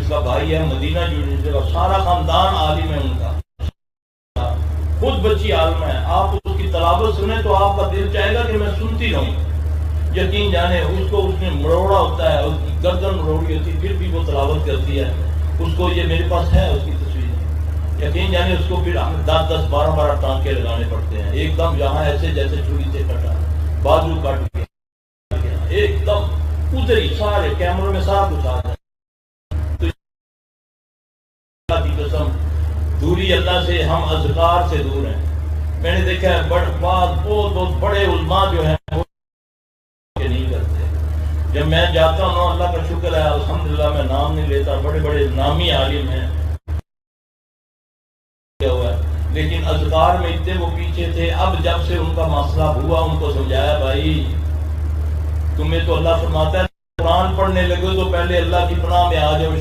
کا بھائی ہے مدینہ یونیورسٹی کا، سارا خاندان عالم ہے ان کا، خود بچی عالم ہے. آپ اس کی تلاوت سنیں تو آپ کا دل چاہے گا کہ میں سنتی رہوں. یقین جانے اس کو اس نے مروڑا ہوتا ہے، اس کی گردن مروڑی ہوتی ہے، پھر بھی وہ تلاوت کرتی ہے. اس کو یہ میرے پاس ہے اس کی تصویر. یقین جانے اس کو پھر 10-12 ٹانکے لگانے پڑتے ہیں. ایک دم یہاں ایسے جیسے چھری سے کٹا، بازو کٹ گیا، ایک دم ادھر ہی سارے کیمروں میں سارا کچھ آ جائے. تو اللہ کی قسم دوری اللہ سے، ہم اذکار سے دور ہیں. میں نے دیکھا ہے بہت بڑے علماء جو ہیں وہ نہیں کرتے. جب میں جاتا ہوں اللہ کا شکر ہے الحمدللہ، میں نام نہیں لیتا، بڑے بڑے نامی عالم ہیں لیکن اذکار میں اتنے وہ پیچھے تھے. اب جب سے ان کا مسئلہ ہوا ان کو سمجھایا بھائی تمہیں تو اللہ فرماتا ہے قرآن پڑھنے لگے تو پہلے اللہ کی پناہ میں آ جاؤ.